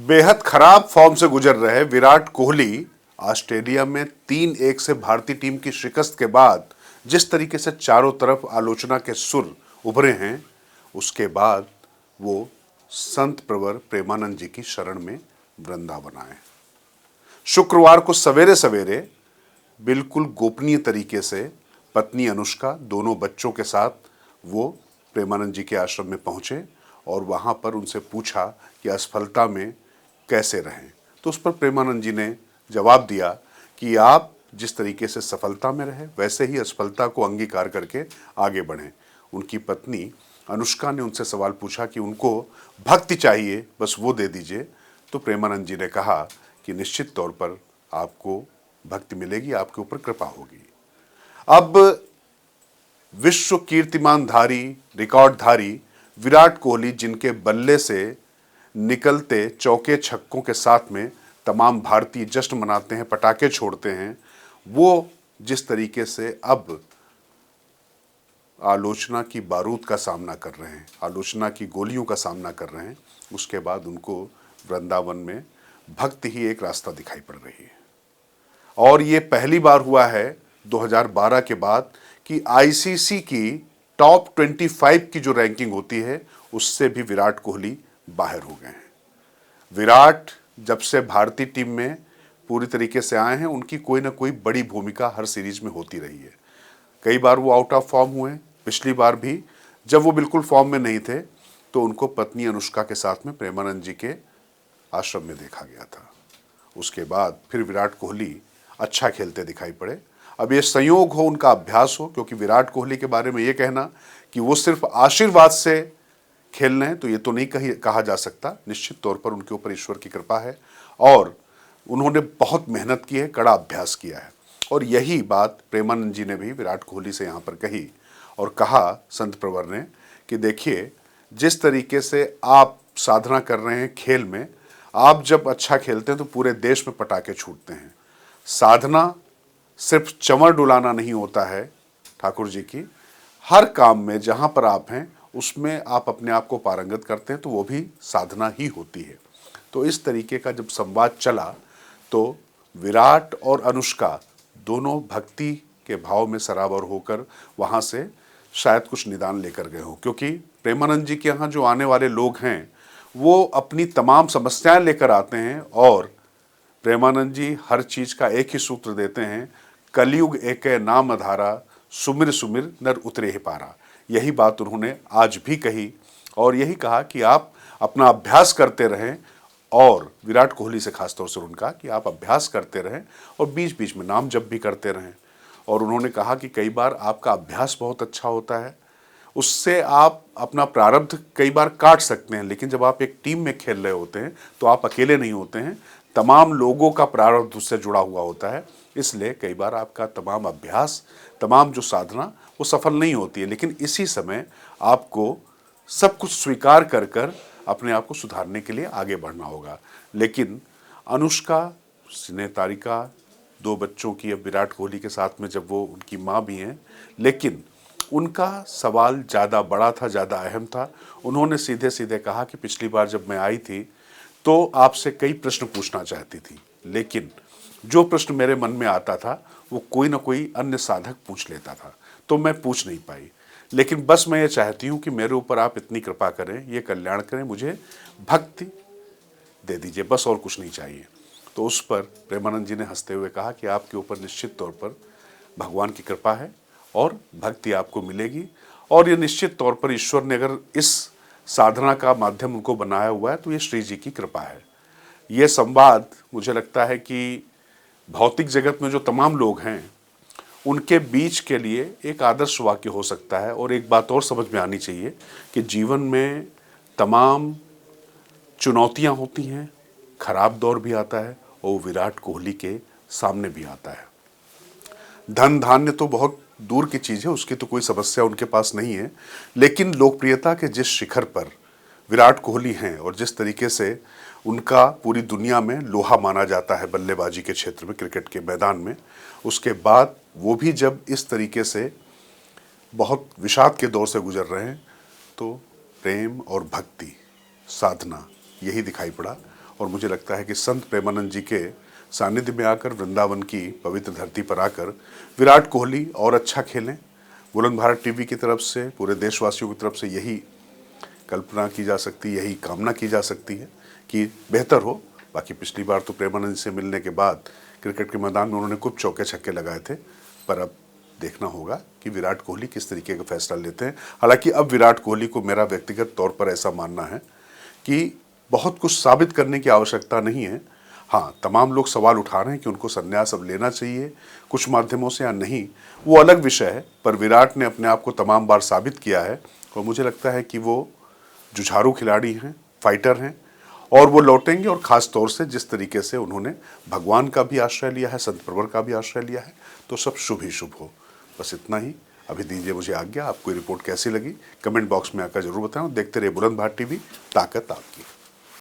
बेहद खराब फॉर्म से गुजर रहे विराट कोहली ऑस्ट्रेलिया में 3-1 से भारतीय टीम की शिकस्त के बाद जिस तरीके से चारों तरफ आलोचना के सुर उभरे हैं, उसके बाद वो संत प्रवर प्रेमानंद जी की शरण में वृंदावन आए। शुक्रवार को सवेरे सवेरे बिल्कुल गोपनीय तरीके से पत्नी अनुष्का, दोनों बच्चों के साथ वो प्रेमानंद जी के आश्रम में पहुंचे और वहां पर उनसे पूछा कि असफलता में कैसे रहें। तो उस पर प्रेमानंद जी ने जवाब दिया कि आप जिस तरीके से सफलता में रहे वैसे ही असफलता को अंगीकार करके आगे बढ़ें। उनकी पत्नी अनुष्का ने उनसे सवाल पूछा कि उनको भक्ति चाहिए, बस वो दे दीजिए। तो प्रेमानंद जी ने कहा कि निश्चित तौर पर आपको भक्ति मिलेगी, आपके ऊपर कृपा होगी। अब विश्व कीर्तिमानधारी, रिकॉर्डधारी विराट कोहली, जिनके बल्ले से निकलते चौके छक्कों के साथ में तमाम भारतीय जश्न मनाते हैं, पटाखे छोड़ते हैं, वो जिस तरीके से अब आलोचना की बारूद का सामना कर रहे हैं, आलोचना की गोलियों का सामना कर रहे हैं, उसके बाद उनको वृंदावन में भक्ति ही एक रास्ता दिखाई पड़ रही है। और ये पहली बार हुआ है 2012 के बाद कि आईसीसी की टॉप 25 की जो रैंकिंग होती है उससे भी विराट कोहली बाहर हो गए हैं। विराट जब से भारतीय टीम में पूरी तरीके से आए हैं, उनकी कोई ना कोई बड़ी भूमिका हर सीरीज में होती रही है। कई बार वो आउट ऑफ फॉर्म हुए, पिछली बार भी जब वो बिल्कुल फॉर्म में नहीं थे तो उनको पत्नी अनुष्का के साथ में प्रेमानंद जी के आश्रम में देखा गया था। उसके बाद फिर विराट कोहली अच्छा खेलते दिखाई पड़े। अब ये संयोग हो, उनका अभ्यास हो, क्योंकि विराट कोहली के बारे में ये कहना कि वो सिर्फ आशीर्वाद से खेल रहे हैं तो ये तो नहीं कहा जा सकता। निश्चित तौर पर उनके ऊपर ईश्वर की कृपा है और उन्होंने बहुत मेहनत की है, कड़ा अभ्यास किया है। और यही बात प्रेमानंद जी ने भी विराट कोहली से यहाँ पर कही और कहा संत प्रवर ने कि देखिए, जिस तरीके से आप साधना कर रहे हैं खेल में, आप जब अच्छा खेलते हैं तो पूरे देश में पटाखे छूटते हैं। साधना सिर्फ चंवर डुलाना नहीं होता है ठाकुर जी की, हर काम में जहाँ पर आप हैं उसमें आप अपने आप को पारंगत करते हैं तो वो भी साधना ही होती है। तो इस तरीके का जब संवाद चला तो विराट और अनुष्का दोनों भक्ति के भाव में सराबोर होकर वहाँ से शायद कुछ निदान लेकर गए हों, क्योंकि प्रेमानंद जी के यहाँ जो आने वाले लोग हैं वो अपनी तमाम समस्याएं लेकर आते हैं और प्रेमानंद जी हर चीज का एक ही सूत्र देते हैं, कलयुग एकै नाम आधारा, सुमिर सुमिर नर उतरे ही पारा। यही बात उन्होंने आज भी कही और यही कहा कि आप अपना अभ्यास करते रहें, और विराट कोहली से खासतौर से उनका कि आप अभ्यास करते रहें और बीच बीच में नाम जप भी करते रहें। और उन्होंने कहा कि कई बार आपका अभ्यास बहुत अच्छा होता है, उससे आप अपना प्रारब्ध कई बार काट सकते हैं, लेकिन जब आप एक टीम में खेल रहे होते हैं तो आप अकेले नहीं होते हैं, तमाम लोगों का प्रारब्ध उससे जुड़ा हुआ होता है। इसलिए कई बार आपका तमाम अभ्यास, तमाम जो साधना वो सफल नहीं होती है, लेकिन इसी समय आपको सब कुछ स्वीकार कर कर अपने आप को सुधारने के लिए आगे बढ़ना होगा। लेकिन अनुष्का, स्नेहतारिका, दो बच्चों की, अब विराट कोहली के साथ में जब वो उनकी माँ भी हैं, लेकिन उनका सवाल ज़्यादा बड़ा था, ज़्यादा अहम था। उन्होंने सीधे सीधे कहा कि पिछली बार जब मैं आई थी तो आपसे कई प्रश्न पूछना चाहती थी, लेकिन जो प्रश्न मेरे मन में आता था वो कोई ना कोई अन्य साधक पूछ लेता था, तो मैं पूछ नहीं पाई। लेकिन बस मैं ये चाहती हूँ कि मेरे ऊपर आप इतनी कृपा करें, ये कल्याण करें, मुझे भक्ति दे दीजिए, बस और कुछ नहीं चाहिए। तो उस पर प्रेमानंद जी ने हंसते हुए कहा कि आपके ऊपर निश्चित तौर पर भगवान की कृपा है और भक्ति आपको मिलेगी, और ये निश्चित तौर पर ईश्वर ने अगर इस साधना का माध्यम उनको बनाया हुआ है तो ये श्री जी की कृपा है। ये संवाद मुझे लगता है कि भौतिक जगत में जो तमाम लोग हैं उनके बीच के लिए एक आदर्श वाक्य हो सकता है। और एक बात और समझ में आनी चाहिए कि जीवन में तमाम चुनौतियां होती हैं, खराब दौर भी आता है और विराट कोहली के सामने भी आता है। धन धान्य तो बहुत दूर की चीज़ है, उसकी तो कोई समस्या उनके पास नहीं है, लेकिन लोकप्रियता के जिस शिखर पर विराट कोहली हैं और जिस तरीके से उनका पूरी दुनिया में लोहा माना जाता है बल्लेबाजी के क्षेत्र में, क्रिकेट के मैदान में, उसके बाद वो भी जब इस तरीके से बहुत विषाद के दौर से गुजर रहे हैं तो प्रेम और भक्ति, साधना, यही दिखाई पड़ा। और मुझे लगता है कि संत प्रेमानंद जी के सानिध्य में आकर, वृंदावन की पवित्र धरती पर आकर विराट कोहली और अच्छा खेलें। बुलंद भारत टीवी की तरफ से, पूरे देशवासियों की तरफ से यही कल्पना की जा सकती है, यही कामना की जा सकती है कि बेहतर हो। बाकी पिछली बार तो प्रेमानंद से मिलने के बाद क्रिकेट के मैदान में उन्होंने खूब चौके छक्के लगाए थे, पर अब देखना होगा कि विराट कोहली किस तरीके का फैसला लेते हैं। हालांकि अब विराट कोहली को मेरा व्यक्तिगत तौर पर ऐसा मानना है कि बहुत कुछ साबित करने की आवश्यकता नहीं है। हाँ, तमाम लोग सवाल उठा रहे हैं कि उनको संन्यास अब लेना चाहिए कुछ माध्यमों से या नहीं, वो अलग विषय है। पर विराट ने अपने आप को तमाम बार साबित किया है और मुझे लगता है कि वो जुझारू खिलाड़ी हैं, फाइटर हैं और वो लौटेंगे। और ख़ास तौर से जिस तरीके से उन्होंने भगवान का भी आश्रय लिया है, संत प्रवर का भी आश्रय लिया है, तो सब शुभ ही शुभ हो। बस इतना ही। अभी दीजिए मुझे आज्ञा। आपको रिपोर्ट कैसी लगी कमेंट बॉक्स में आकर जरूर बताएं। देखते रहिए बुलंद भारत टीवी, ताकत आपकी।